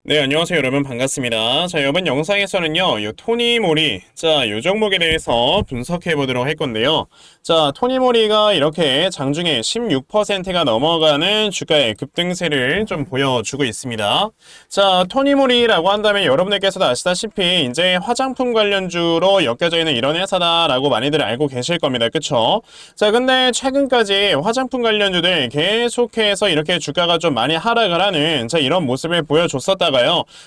네, 안녕하세요, 여러분. 반갑습니다. 자, 이번 영상에서는요, 요 토니모리, 요 종목에 대해서 분석해 보도록 할 건데요. 자, 토니모리가 이렇게 장중에 16%가 넘어가는 주가의 급등세를 좀 보여주고 있습니다. 자, 토니모리라고 한다면 여러분들께서도 아시다시피 이제 화장품 관련주로 엮여져 있는 이런 회사다라고 많이들 알고 계실 겁니다. 그쵸? 자, 근데 최근까지 화장품 관련주들 계속해서 이렇게 주가가 좀 많이 하락을 하는 이런 모습을 보여줬었다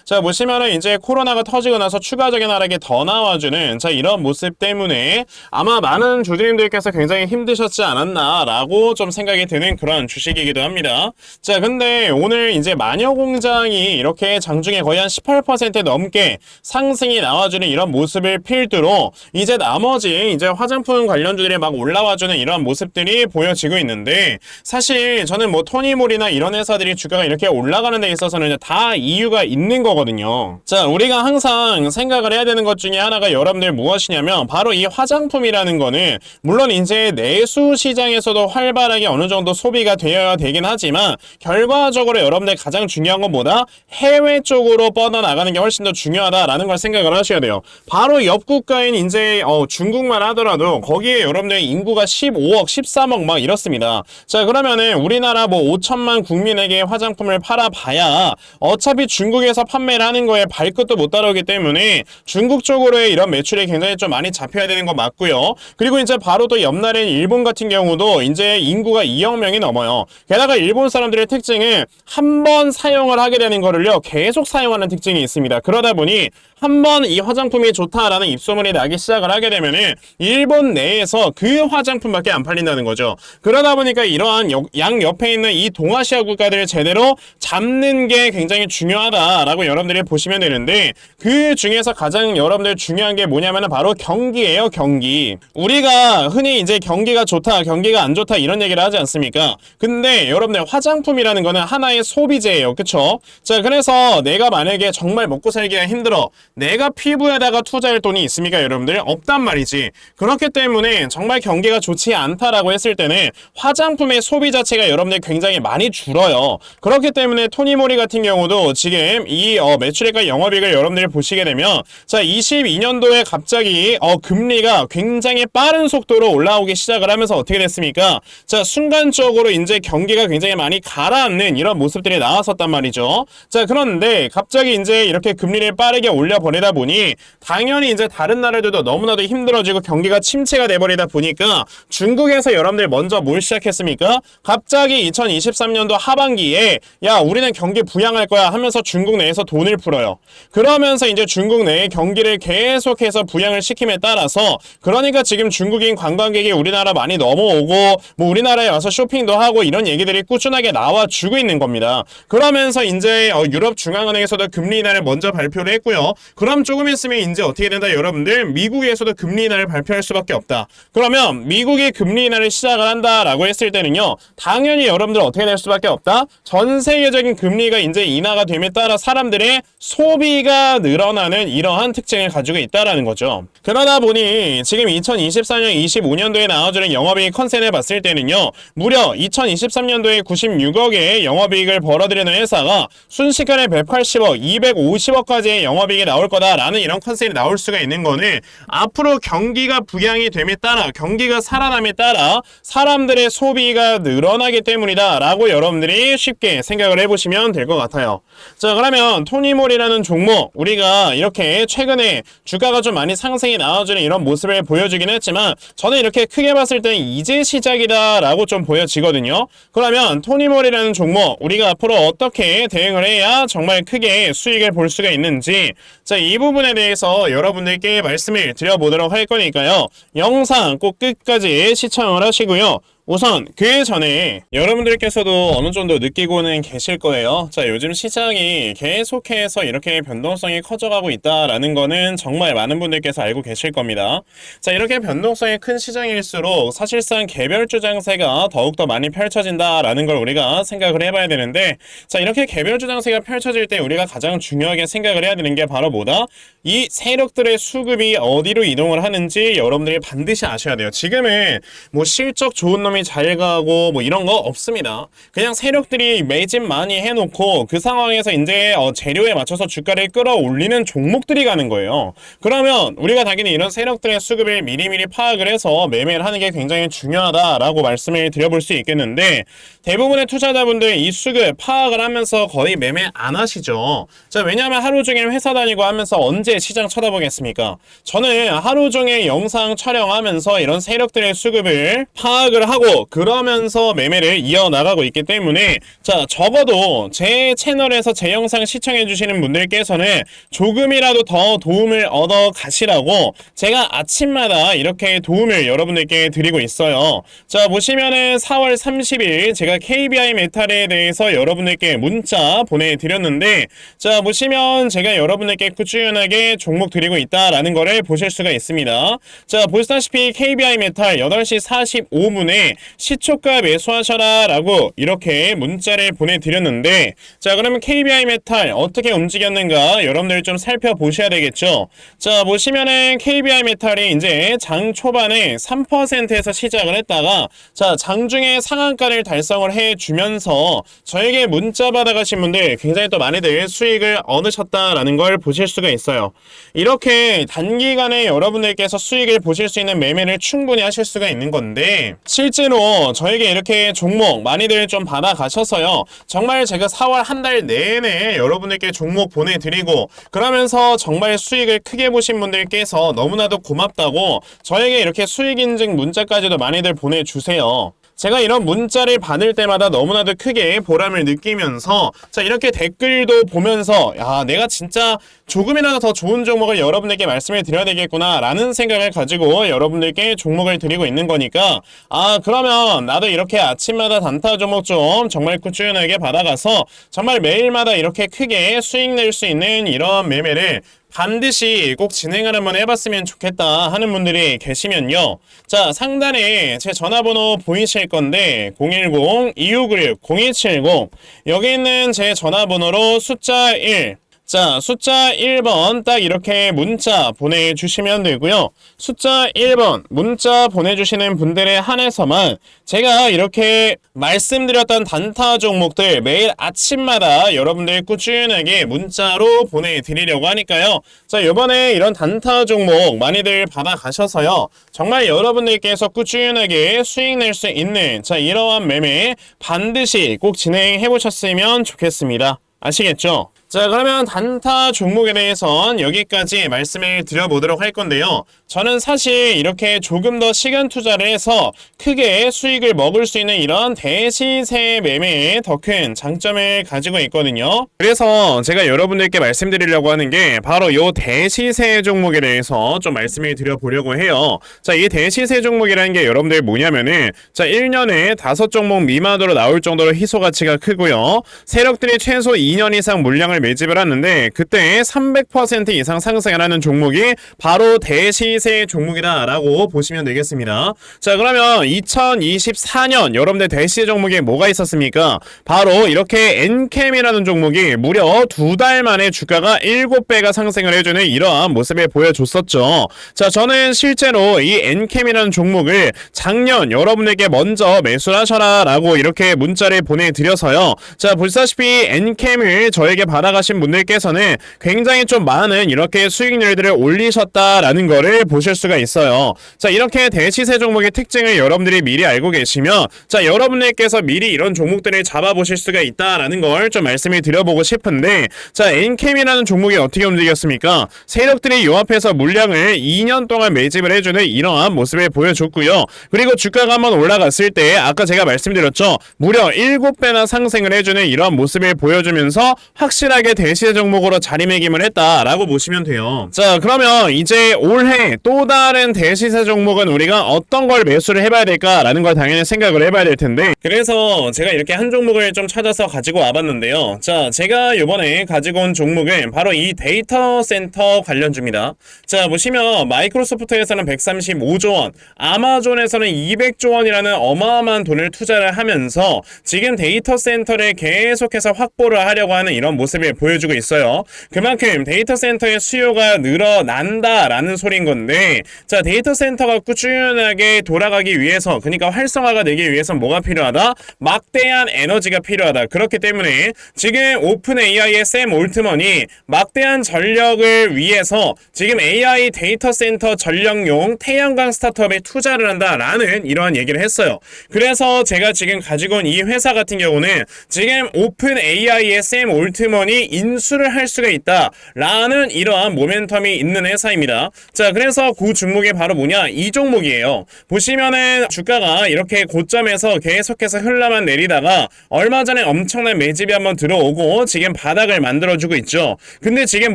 자, 보시면은 이제 코로나가 터지고 나서 추가적인 하락이 더 나와주는 이런 모습 때문에 아마 많은 주주님들께서 굉장히 힘드셨지 않았나라고 좀 생각이 드는 그런 주식이기도 합니다. 자, 근데 오늘 이제 마녀공장이 이렇게 장중에 거의 한 18% 넘게 상승이 나와주는 이런 모습을 필두로 이제 나머지 이제 화장품 관련주들이 막 올라와주는 이런 모습들이 보여지고 있는데, 사실 저는 뭐 토니몰이나 이런 회사들이 주가가 이렇게 올라가는 데 있어서는 다 이유가 있는 거거든요. 자, 우리가 항상 생각을 해야 되는 것 중에 하나가 여러분들 무엇이냐면 바로 이 화장품이라는 거는 물론 이제 내수 시장에서도 활발하게 어느 정도 소비가 되어야 되긴 하지만 결과적으로 여러분들 가장 중요한 것보다 해외 쪽으로 뻗어나가는 게 훨씬 더 중요하다라는 걸 생각을 하셔야 돼요. 바로 옆 국가인 이제 중국만 하더라도 거기에 여러분들 인구가 15억, 13억 막 이렇습니다. 자, 그러면은 우리나라 뭐 5천만 국민에게 화장품을 팔아봐야 어차피 중국에서 판매를 하는 거에 발끝도 못 따라오기 때문에 중국 쪽으로의 이런 매출이 굉장히 좀 많이 잡혀야 되는 거 맞고요. 그리고 이제 바로 또 옆나라인 일본 같은 경우도 이제 인구가 2억 명이 넘어요. 게다가 일본 사람들의 특징은 한 번 사용을 하게 되는 거를요, 계속 사용하는 특징이 있습니다. 그러다 보니 한 번 이 화장품이 좋다라는 입소문이 나기 시작을 하게 되면은 일본 내에서 그 화장품밖에 안 팔린다는 거죠. 그러다 보니까 이러한 양 옆에 있는 이 동아시아 국가들을 제대로 잡는 게 굉장히 중요하다라고 여러분들이 보시면 되는데, 그 중에서 가장 여러분들 중요한 게 뭐냐면은 바로 경기예요. 경기. 우리가 흔히 이제 경기가 좋다, 경기가 안 좋다 이런 얘기를 하지 않습니까? 근데 여러분들 화장품이라는 거는 하나의 소비재예요. 그쵸? 자, 그래서 내가 만약에 정말 먹고 살기가 힘들어, 내가 피부에다가 투자할 돈이 있습니까? 여러분들 없단 말이지. 그렇기 때문에 정말 경기가 좋지 않다라고 했을 때는 화장품의 소비 자체가 여러분들 굉장히 많이 줄어요. 그렇기 때문에 토니모리 같은 경우도 지금 이 매출액과 영업이익을 여러분들이 보시게 되면, 자, 22년도에 갑자기 금리가 굉장히 빠른 속도로 올라오기 시작을 하면서 어떻게 됐습니까? 자, 순간적으로 이제 경기가 굉장히 많이 가라앉는 이런 모습들이 나왔었단 말이죠. 자, 그런데 갑자기 이제 이렇게 금리를 빠르게 올려버리다 보니 당연히 이제 다른 나라들도 너무나도 힘들어지고 경기가 침체가 돼버리다 보니까 중국에서 여러분들 먼저 뭘 시작했습니까? 갑자기 2023년도 하반기에 야, 우리는 경기 부양할 거야 하면서 중국 내에서 돈을 풀어요. 그러면서 이제 중국 내의 경기를 계속해서 부양을 시킴에 따라서, 그러니까 지금 중국인 관광객이 우리나라 많이 넘어오고 뭐 우리나라에 와서 쇼핑도 하고 이런 얘기들이 꾸준하게 나와주고 있는 겁니다. 그러면서 이제 유럽 중앙은행에서도 금리 인하를 먼저 발표를 했고요. 그럼 조금 있으면 이제 어떻게 된다 여러분들, 미국에서도 금리 인하를 발표할 수밖에 없다. 그러면 미국이 금리 인하를 시작을 한다라고 했을 때는요, 당연히 여러분들 어떻게 될 수밖에 없다? 전 세계적인 금리가 이제 인하가 됨에 따라 사람들의 소비가 늘어나는 이러한 특징을 가지고 있다라는 거죠. 그러다 보니 지금 2024년, 25년도에 나와주는 영업이익 컨센을 봤을 때는요, 무려 2023년도에 96억의 영업이익을 벌어들이는 회사가 순식간에 180억, 250억까지의 영업이익이 나올 거다라는 이런 컨셉이 나올 수가 있는 거는 앞으로 경기가 부양이 됨에 따라, 경기가 살아남에 따라 사람들의 소비가 늘어나기 때문이다 라고 여러분들이 쉽게 생각을 해보시면 될 것 같아요. 자, 그러면 토니몰이라는 종목, 우리가 이렇게 최근에 주가가 좀 많이 상승이 나와주는 이런 모습을 보여주긴 했지만 저는 이렇게 크게 봤을 때는 이제 시작이다 라고 좀 보여지거든요. 그러면 토니몰이라는 종목, 우리가 앞으로 어떻게 대응을 해야 정말 크게 수익을 볼 수가 있는지, 자, 이 부분에 대해서 여러분들께 말씀을 드려보도록 할 거니까요, 영상 꼭 끝까지 시청을 하시고요. 우선 그 전에 여러분들께서도 어느 정도 느끼고는 계실 거예요. 자, 요즘 시장이 계속해서 이렇게 변동성이 커져가고 있다라는 거는 정말 많은 분들께서 알고 계실 겁니다. 자, 이렇게 변동성이 큰 시장일수록 사실상 개별주 장세가 더욱더 많이 펼쳐진다라는 걸 우리가 생각을 해봐야 되는데, 자, 이렇게 개별주 장세가 펼쳐질 때 우리가 가장 중요하게 생각을 해야 되는 게 바로 뭐다? 이 세력들의 수급이 어디로 이동을 하는지 여러분들이 반드시 아셔야 돼요. 지금은 뭐 실적 좋은 놈 싸움이 잘 가고 뭐 이런 거 없습니다. 그냥 세력들이 매집 많이 해놓고 그 상황에서 이제 재료에 맞춰서 주가를 끌어올리는 종목들이 가는 거예요. 그러면 우리가 당연히 이런 세력들의 수급을 미리미리 파악을 해서 매매를 하는 게 굉장히 중요하다라고 말씀을 드려볼 수 있겠는데, 대부분의 투자자분들 이 수급 파악을 하면서 거의 매매 안 하시죠. 자, 왜냐하면 하루 종일 회사 다니고 하면서 언제 시장 쳐다보겠습니까? 저는 하루 종일 영상 촬영하면서 이런 세력들의 수급을 파악을 하고 그러면서 매매를 이어나가고 있기 때문에, 자, 적어도 제 채널에서 제 영상 시청해 주시는 분들께서는 조금이라도 더 도움을 얻어 가시라고 제가 아침마다 이렇게 도움을 여러분들께 드리고 있어요. 자, 보시면은 4월 30일 제가 KBI 메탈에 대해서 여러분들께 문자 보내드렸는데, 자, 보시면 제가 여러분들께 꾸준하게 종목 드리고 있다라는 거를 보실 수가 있습니다. 자, 보시다시피 KBI 메탈 8시 45분에 시초가 매수하셔라 라고 이렇게 문자를 보내드렸는데, 자, 그러면 KBI 메탈 어떻게 움직였는가 여러분들 좀 살펴보셔야 되겠죠. 자, 보시면은 KBI 메탈이 이제 장 초반에 3%에서 시작을 했다가, 자, 장중에 상한가를 달성을 해주면서 저에게 문자 받아가신 분들 굉장히 또 많이들 수익을 얻으셨다라는 걸 보실 수가 있어요. 이렇게 단기간에 여러분들께서 수익을 보실 수 있는 매매를 충분히 하실 수가 있는 건데, 실제로 저에게 이렇게 종목 많이들 좀 받아가셔서요, 정말 제가 4월 한 달 내내 여러분들께 종목 보내드리고 그러면서 정말 수익을 크게 보신 분들께서 너무나도 고맙다고 저에게 이렇게 수익 인증 문자까지도 많이들 보내주세요. 제가 이런 문자를 받을 때마다 너무나도 크게 보람을 느끼면서, 자, 이렇게 댓글도 보면서 야, 내가 진짜 조금이라도 더 좋은 종목을 여러분들께 말씀을 드려야 되겠구나 라는 생각을 가지고 여러분들께 종목을 드리고 있는 거니까, 아, 그러면 나도 이렇게 아침마다 단타 종목 좀 정말 꾸준하게 받아가서 정말 매일마다 이렇게 크게 수익 낼 수 있는 이런 매매를 반드시 꼭 진행을 한번 해봤으면 좋겠다 하는 분들이 계시면요, 자, 상단에 제 전화번호 보이실 건데 010-2696-0270 여기 있는 제 전화번호로 숫자 1, 자, 숫자 1번 딱 이렇게 문자 보내주시면 되고요. 숫자 1번 문자 보내주시는 분들에 한해서만 제가 이렇게 말씀드렸던 단타 종목들 매일 아침마다 여러분들 꾸준하게 문자로 보내드리려고 하니까요. 자, 이번에 이런 단타 종목 많이들 받아가셔서요, 정말 여러분들께서 꾸준하게 수익 낼 수 있는, 자, 이러한 매매 반드시 꼭 진행해보셨으면 좋겠습니다. 아시겠죠? 자, 그러면 단타 종목에 대해선 여기까지 말씀을 드려보도록 할 건데요. 저는 사실 이렇게 조금 더 시간 투자를 해서 크게 수익을 먹을 수 있는 이런 대시세 매매에 더 큰 장점을 가지고 있거든요. 그래서 제가 여러분들께 말씀드리려고 하는 게 바로 이 대시세 종목에 대해서 좀 말씀을 드려보려고 해요. 자, 이 대시세 종목이라는 게 여러분들 뭐냐면은, 자, 1년에 5종목 미만으로 나올 정도로 희소 가치가 크고요. 세력들이 최소 2년 이상 물량을 매집을 하는데 그때 300% 이상 상승을 하는 종목이 바로 대시세 종목이다라고 보시면 되겠습니다. 자, 그러면 2024년 여러분들 대시세 종목에 뭐가 있었습니까? 바로 이렇게 엔캠이라는 종목이 무려 2달 만에 주가가 7배가 상승을 해주는 이러한 모습을 보여줬었죠. 자, 저는 실제로 이 엔캠이라는 종목을 작년 여러분에게 먼저 매수를 하셔라 라고 이렇게 문자를 보내드려서요, 자, 보시다시피 엔캠을 저에게 받아가신 분들께서는 굉장히 좀 많은 이렇게 수익률들을 올리셨다라는 거를 보실 수가 있어요. 자, 이렇게 대시세 종목의 특징을 여러분들이 미리 알고 계시면, 자, 여러분들께서 미리 이런 종목들을 잡아보실 수가 있다라는 걸 좀 말씀을 드려보고 싶은데, 자, 엔캠이라는 종목이 어떻게 움직였습니까? 세력들이 요 앞에서 물량을 2년 동안 매집을 해주는 이러한 모습을 보여줬고요. 그리고 주가가 한번 올라갔을 때 아까 제가 말씀드렸죠, 무려 7배나 상승을 해주는 이러한 모습을 보여주면서 확실하게 대시세 종목으로 자리매김을 했다라고 보시면 돼요. 자, 그러면 이제 올해 또 다른 대시세 종목은 우리가 어떤 걸 매수를 해봐야 될까라는 걸 당연히 생각을 해봐야 될 텐데, 그래서 제가 이렇게 한 종목을 좀 찾아서 가지고 와봤는데요. 자, 제가 이번에 가지고 온 종목은 바로 이 데이터 센터 관련주입니다. 자, 보시면 마이크로소프트에서는 135조 원, 아마존에서는 200조 원이라는 어마어마한 돈을 투자를 하면서 지금 데이터 센터를 계속해서 확보를 하려고 하는 이런 모습을 보여주고 있어요. 그만큼 데이터 센터의 수요가 늘어난다라는 소린 건데, 자, 데이터 센터가 꾸준하게 돌아가기 위해서, 그러니까 활성화가 되기 위해서 뭐가 필요하다? 막대한 에너지가 필요하다. 그렇기 때문에 지금 오픈 AI의 샘 올트먼이 막대한 전력을 위해서 지금 AI 데이터 센터 전력용 태양광 스타트업에 투자를 한다라는 이러한 얘기를 했어요. 그래서 제가 지금 가지고 온 이 회사 같은 경우는 지금 오픈 AI의 샘 올트먼이 인수를 할 수가 있다라는 이러한 모멘텀이 있는 회사입니다. 자, 그래서 그 종목이 바로 뭐냐? 이 종목이에요. 보시면은 주가가 이렇게 고점에서 계속해서 흘러만 내리다가 얼마 전에 엄청난 매집이 한번 들어오고 지금 바닥을 만들어주고 있죠. 근데 지금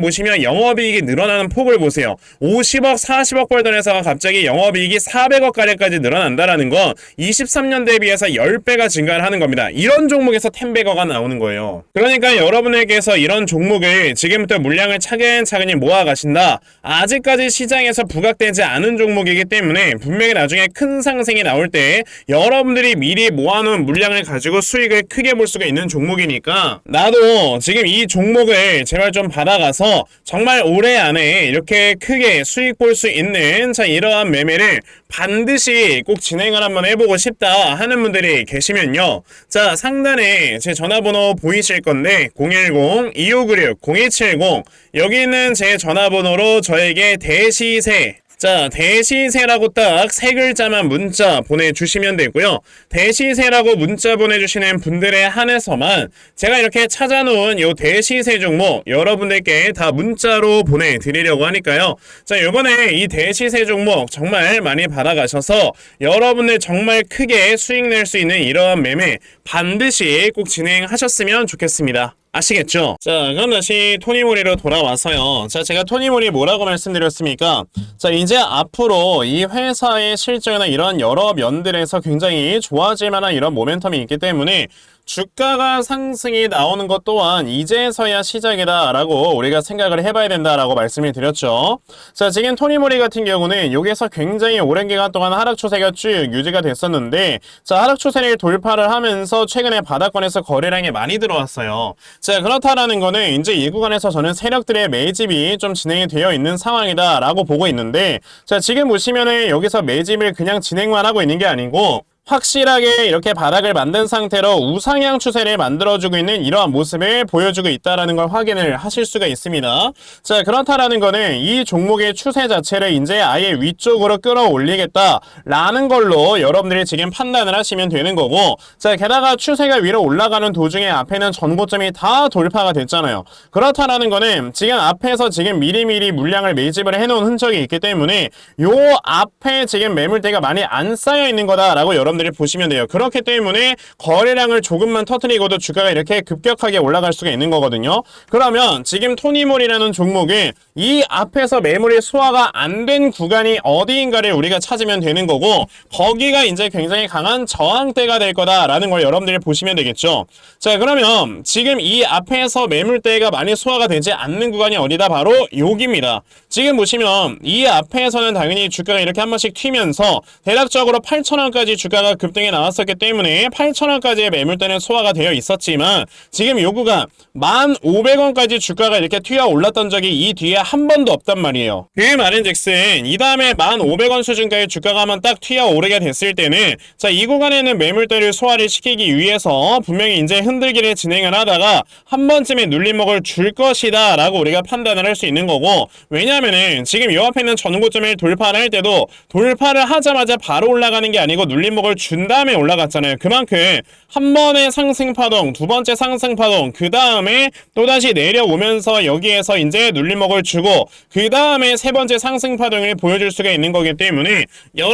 보시면 영업이익이 늘어나는 폭을 보세요. 50억, 40억 벌던 회사가 갑자기 영업이익이 400억 가량까지 늘어난다라는 건 23년 대비해서 10배가 증가를 하는 겁니다. 이런 종목에서 10배가가 나오는 거예요. 그러니까 여러분에게서 이런 종목을 지금부터 물량을 차근차근히 모아가신다. 아직까지 시장에서 부각되지 않은 종목이기 때문에 분명히 나중에 큰 상승이 나올 때 여러분들이 미리 모아놓은 물량을 가지고 수익을 크게 볼 수가 있는 종목이니까 나도 지금 이 종목을 제발 좀 받아가서 정말 올해 안에 이렇게 크게 수익 볼 수 있는 자 이러한 매매를 반드시 꼭 진행을 한번 해보고 싶다 하는 분들이 계시면요. 자, 상단에 제 전화번호 보이실 건데 010-2596-0270 여기 있는 제 전화번호로 저에게 대시세 자, 대시세라고 딱 세 글자만 문자 보내주시면 되고요. 대시세라고 문자 보내주시는 분들에 한해서만 제가 이렇게 찾아놓은 요 대시세 종목 여러분들께 다 문자로 보내드리려고 하니까요. 자, 요번에 이 대시세 종목 정말 많이 받아가셔서 여러분들 정말 크게 수익 낼 수 있는 이러한 매매 반드시 꼭 진행하셨으면 좋겠습니다. 아시겠죠? 자, 그럼 다시 토니모리로 돌아와서요. 자, 제가 토니모리 뭐라고 말씀드렸습니까? 자, 이제 앞으로 이 회사의 실적이나 이런 여러 면들에서 굉장히 좋아질 만한 이런 모멘텀이 있기 때문에 주가가 상승이 나오는 것 또한 이제서야 시작이다 라고 우리가 생각을 해봐야 된다라고 말씀을 드렸죠. 자, 지금 토니모리 같은 경우는 여기서 굉장히 오랜 기간 동안 하락 추세가 쭉 유지가 됐었는데 자, 하락 추세를 돌파를 하면서 최근에 바닥권에서 거래량이 많이 들어왔어요. 자, 그렇다라는 거는 이제 이 구간에서 저는 세력들의 매집이 좀 진행이 되어 있는 상황이다 라고 보고 있는데 자, 지금 보시면은 여기서 매집을 그냥 진행만 하고 있는 게 아니고 확실하게 이렇게 바닥을 만든 상태로 우상향 추세를 만들어주고 있는 이러한 모습을 보여주고 있다는 걸 확인을 하실 수가 있습니다. 자, 그렇다라는 거는 이 종목의 추세 자체를 이제 아예 위쪽으로 끌어올리겠다라는 걸로 여러분들이 지금 판단을 하시면 되는 거고 자, 게다가 추세가 위로 올라가는 도중에 앞에는 전고점이 다 돌파가 됐잖아요. 그렇다라는 거는 지금 앞에서 지금 미리미리 물량을 매집을 해놓은 흔적이 있기 때문에 요 앞에 지금 매물대가 많이 안 쌓여 있는 거다라고 여러분들이 보시면 돼요. 그렇기 때문에 거래량을 조금만 터뜨리고도 주가가 이렇게 급격하게 올라갈 수가 있는 거거든요. 그러면 지금 토니몰이라는 종목은 이 앞에서 매물이 소화가 안 된 구간이 어디인가를 우리가 찾으면 되는 거고 거기가 이제 굉장히 강한 저항대가 될 거다라는 걸 여러분들이 보시면 되겠죠. 자, 그러면 지금 이 앞에서 매물대가 많이 소화가 되지 않는 구간이 어디다? 바로 여기입니다. 지금 보시면 이 앞에서는 당연히 주가가 이렇게 한 번씩 튀면서 대략적으로 8,000원까지 주가가 급등이 나왔었기 때문에 8,000원까지의 매물대는 소화가 되어 있었지만 지금 요 구간 1,500원까지 주가가 이렇게 튀어 올랐던 적이 이 뒤에 한 번도 없단 말이에요. 그 말인즉슨 이 다음에 1,500원 수준까지 주가가 한번 딱 튀어 오르게 됐을 때는 자, 이 구간에는 매물대를 소화를 시키기 위해서 분명히 이제 흔들기를 진행을 하다가 한 번쯤에 눌림목을 줄 것이다 라고 우리가 판단을 할 수 있는 거고 왜냐하면은 지금 요 앞에 있는 전고점을 돌파를 할 때도 돌파를 하자마자 바로 올라가는 게 아니고 눌림목을 준 다음에 올라갔잖아요. 그만큼 한 번의 상승 파동, 두 번째 상승 파동, 그 다음에 또다시 내려오면서 여기에서 이제 눌림목을 주고 그 다음에 세 번째 상승 파동을 보여줄 수가 있는 거기 때문에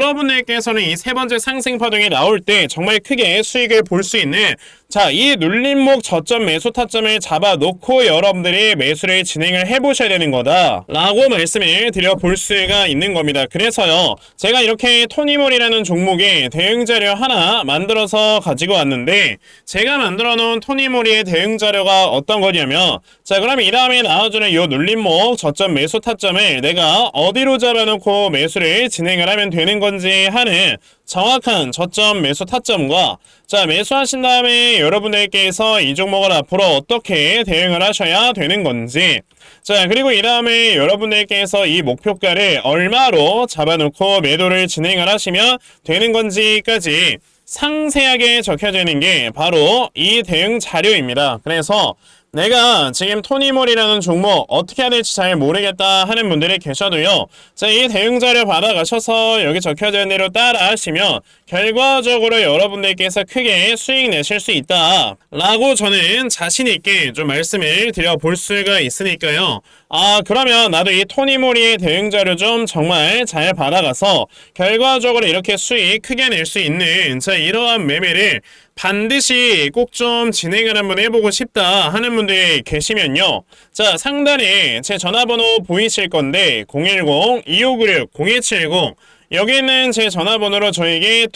여러분들께서는 이 세 번째 상승 파동이 나올 때 정말 크게 수익을 볼 수 있는 자, 이 눌림목 저점 매수 타점을 잡아놓고 여러분들이 매수를 진행을 해보셔야 되는 거다 라고 말씀을 드려볼 수가 있는 겁니다. 그래서요, 제가 이렇게 토니몰이라는 종목의 대응자료 하나 만들어서 가지고 왔는데 제가 만들어 놓은 토니몰이의 대응자료가 어떤 거냐면 자, 그럼 이 다음에 나와주는 이 눌림목 저점 매수 타점을 내가 어디로 잡아놓고 매수를 진행을 하면 되는 건지 하는 정확한 저점 매수 타점과 자 매수하신 다음에 여러분들께서 이 종목을 앞으로 어떻게 대응을 하셔야 되는 건지 자 그리고 이 다음에 여러분들께서 이 목표가를 얼마로 잡아놓고 매도를 진행을 하시면 되는 건지까지 상세하게 적혀져 있는 게 바로 이 대응 자료입니다. 그래서 내가 지금 토니몰이라는 종목 어떻게 해야 될지 잘 모르겠다 하는 분들이 계셔도요. 자, 이 대응 자료 받아가셔서 여기 적혀져 있는 대로 따라 하시면 결과적으로 여러분들께서 크게 수익 내실 수 있다 라고 저는 자신 있게 좀 말씀을 드려볼 수가 있으니까요. 아 그러면 나도 이 토니모리의 대응 자료 좀 정말 잘 받아가서 결과적으로 이렇게 수익 크게 낼 수 있는 자 이러한 매매를 반드시 꼭 좀 진행을 한번 해보고 싶다 하는 분들이 계시면요. 자 상단에 제 전화번호 보이실 건데 010-2596-0270 여기는 제 전화번호로 저에게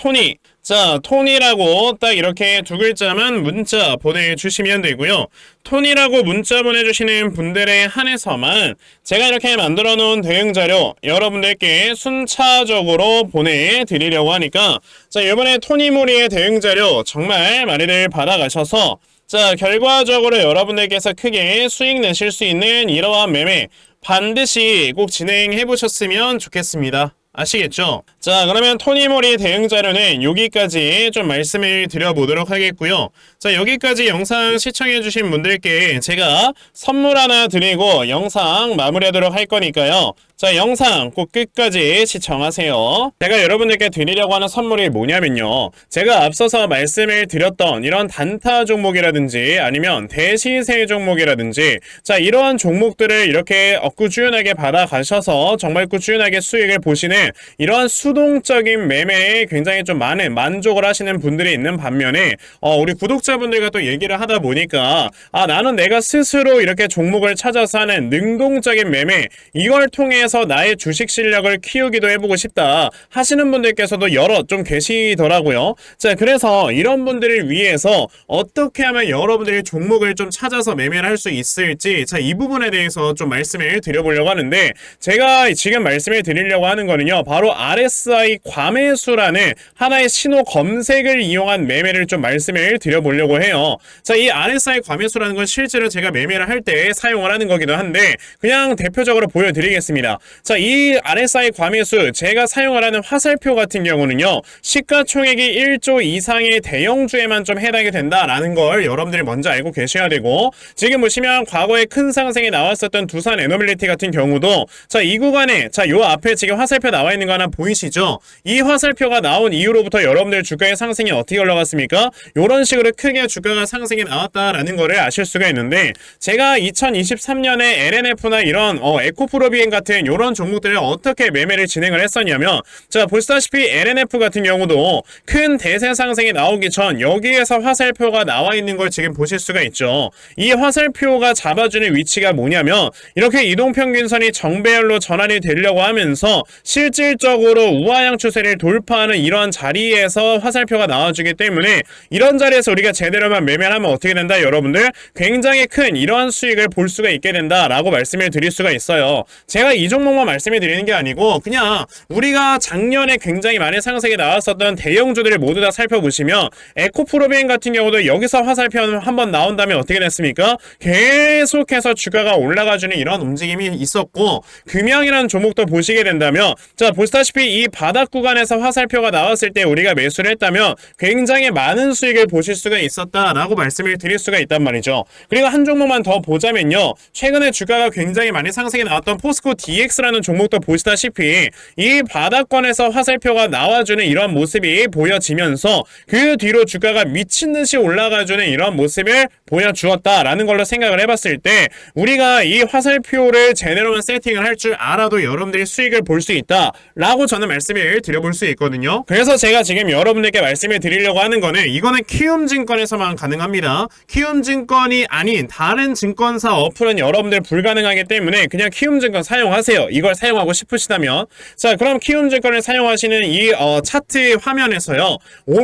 토니라고 딱 이렇게 두 글자만 문자 보내주시면 되고요. 토니라고 문자 보내주시는 분들에 한해서만 제가 이렇게 만들어 놓은 대응 자료 여러분들께 순차적으로 보내드리려고 하니까 자 이번에 토니모리의 대응 자료 정말 많이들 받아가셔서 자 결과적으로 여러분들께서 크게 수익 내실 수 있는 이러한 매매 반드시 꼭 진행해 보셨으면 좋겠습니다. 아시겠죠? 자 그러면 토니모리 대응 자료는 여기까지 좀 말씀을 드려보도록 하겠고요. 자 여기까지 영상 시청해주신 분들께 제가 선물 하나 드리고 영상 마무리하도록 할 거니까요. 자 영상 꼭 끝까지 시청하세요. 제가 여러분들께 드리려고 하는 선물이 뭐냐면요. 제가 앞서서 말씀을 드렸던 이런 단타 종목이라든지 아니면 대시세 종목이라든지 자 이러한 종목들을 이렇게 꾸준하게 받아가셔서 정말 꾸준하게 수익을 보시는 이러한 수동적인 매매에 굉장히 좀 많은 만족을 하시는 분들이 있는 반면에 우리 구독자분들과 또 얘기를 하다 보니까 나는 내가 스스로 이렇게 종목을 찾아서 하는 능동적인 매매 이걸 통해서 나의 주식 실력을 키우기도 해보고 싶다 하시는 분들께서도 여러 좀 계시더라고요. 자 그래서 이런 분들을 위해서 어떻게 하면 여러분들이 종목을 좀 찾아서 매매를 할 수 있을지 자 이 부분에 대해서 좀 말씀을 드려보려고 하는데 제가 지금 말씀을 드리려고 하는 거는요 바로 RSI 과매수라는 하나의 신호 검색을 이용한 매매를 좀 말씀을 드려보려고 해요. 자 이 RSI 과매수라는 건 실제로 제가 매매를 할 때 사용을 하는 거기도 한데 그냥 대표적으로 보여드리겠습니다. 자, 이 RSI 과매수 제가 사용을 하는 화살표 같은 경우는요 시가총액이 1조 이상의 대형주에만 좀 해당이 된다라는 걸 여러분들이 먼저 알고 계셔야 되고 지금 보시면 과거에 큰 상승이 나왔었던 두산 에너빌리티 같은 경우도 자 이 구간에 자 요 앞에 지금 화살표 나와 있는 거 하나 보이시죠? 이 화살표가 나온 이후로부터 여러분들 주가의 상승이 어떻게 올라갔습니까? 요런 식으로 크게 주가가 상승이 나왔다라는 거를 아실 수가 있는데 제가 2023년에 LNF나 이런 에코프로비엔 같은 요런 종목들을 어떻게 매매를 진행을 했었냐면 자 보시다시피 LNF 같은 경우도 큰 대세 상승이 나오기 전 여기에서 화살표가 나와 있는 걸 지금 보실 수가 있죠. 이 화살표가 잡아주는 위치가 뭐냐면 이렇게 이동평균선이 정배열로 전환이 되려고 하면서 실질적으로 우하향 추세를 돌파하는 이런 자리에서 화살표가 나와주기 때문에 이런 자리에서 우리가 제대로만 매매를 하면 어떻게 된다 여러분들 굉장히 큰 이러한 수익을 볼 수가 있게 된다라고 말씀을 드릴 수가 있어요. 제가 이 종목만 말씀을 드리는 게 아니고 그냥 우리가 작년에 굉장히 많은 상승이 나왔었던 대형주들을 모두 다 살펴보시면 에코프로비엔 같은 경우도 여기서 화살표 한번 나온다면 어떻게 됐습니까? 계속해서 주가가 올라가주는 이런 움직임이 있었고 금양이라는 종목도 보시게 된다면 자 보시다시피 이 바닥 구간에서 화살표가 나왔을 때 우리가 매수를 했다면 굉장히 많은 수익을 보실 수가 있었다라고 말씀을 드릴 수가 있단 말이죠. 그리고 한 종목만 더 보자면요 최근에 주가가 굉장히 많이 상승이 나왔던 포스코 DX라는 종목도 보시다시피 이 바닥권에서 화살표가 나와주는 이런 모습이 보여지면서 그 뒤로 주가가 미친듯이 올라가주는 이런 모습을 보여주었다라는 걸로 생각을 해봤을 때 우리가 이 화살표를 제대로만 세팅을 할 줄 알아도 여러분들이 수익을 볼 수 있다 라고 저는 말씀을 드려볼 수 있거든요. 그래서 제가 지금 여러분들께 말씀을 드리려고 하는 거는 이거는 키움증권에서만 가능합니다. 키움증권이 아닌 다른 증권사 어플은 여러분들 불가능하기 때문에 그냥 키움증권 사용하세요. 하세요. 이걸 사용하고 싶으시다면. 자, 그럼 키움증권을 사용하시는 이 차트 화면에서요.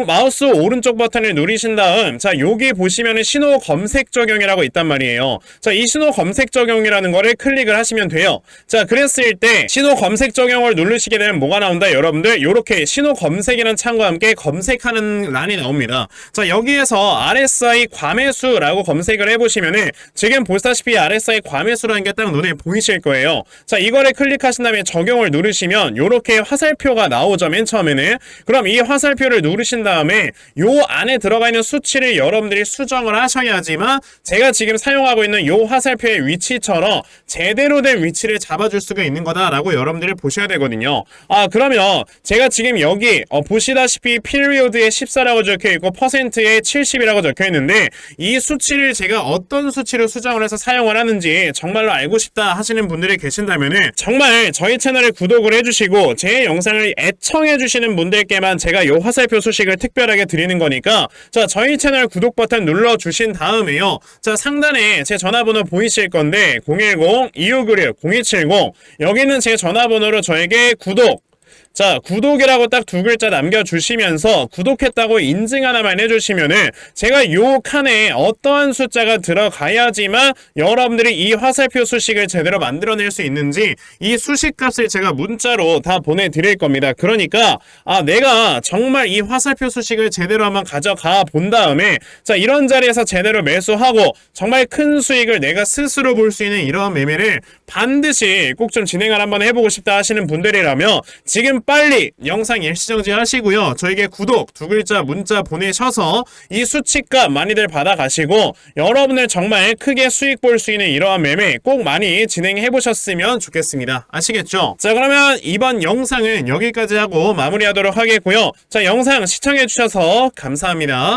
마우스 오른쪽 버튼을 누르신 다음, 자, 여기 보시면은 신호 검색 적용이라고 있단 말이에요. 자, 이 신호 검색 적용이라는 거를 클릭을 하시면 돼요. 자, 그랬을 때 신호 검색 적용을 누르시게 되면 뭐가 나온다? 여러분들, 요렇게 신호 검색이라는 창과 함께 검색하는 란이 나옵니다. 자, 여기에서 RSI 과매수라고 검색을 해보시면은 지금 보시다시피 RSI 과매수라는 게 딱 눈에 보이실 거예요. 자, 이거를 클릭하신 다음에 적용을 누르시면 요렇게 화살표가 나오죠, 맨 처음에는. 그럼 이 화살표를 누르신 다음에 요 안에 들어가 있는 수치를 여러분들이 수정을 하셔야지만 제가 지금 사용하고 있는 요 화살표의 위치처럼 제대로 된 위치를 잡아줄 수가 있는 거다라고 여러분들이 보셔야 되거든요. 그러면 제가 지금 여기 보시다시피 피리오드에 14라고 적혀있고 퍼센트에 70이라고 적혀있는데 이 수치를 제가 어떤 수치로 수정을 해서 사용을 하는지 정말로 알고 싶다 하시는 분들이 계신다면은 정말 저희 채널을 구독을 해주시고 제 영상을 애청해주시는 분들께만 제가 요 화살표 소식을 특별하게 드리는 거니까, 자, 저희 채널 구독 버튼 눌러주신 다음에요. 자, 상단에 제 전화번호 보이실 건데 010-2596-0270 여기는 제 전화번호로 저에게 자, 구독이라고 딱 두 글자 남겨주시면서 구독했다고 인증 하나만 해주시면은 제가 요 칸에 어떠한 숫자가 들어가야지만 여러분들이 이 화살표 수식을 제대로 만들어낼 수 있는지 이 수식 값을 제가 문자로 다 보내드릴 겁니다. 그러니까 내가 정말 이 화살표 수식을 제대로 한번 가져가 본 다음에, 자, 이런 자리에서 제대로 매수하고 정말 큰 수익을 내가 스스로 볼 수 있는 이러한 매매를 반드시 꼭 좀 진행을 한번 해보고 싶다 하시는 분들이라면 지금 빨리 영상 일시정지 하시고요. 저에게 구독 두 글자 문자 보내셔서 이 수치값 많이들 받아가시고 여러분들 정말 크게 수익 볼 수 있는 이러한 매매 꼭 많이 진행해 보셨으면 좋겠습니다. 아시겠죠? 자, 그러면 이번 영상은 여기까지 하고 마무리하도록 하겠고요. 자, 영상 시청해 주셔서 감사합니다.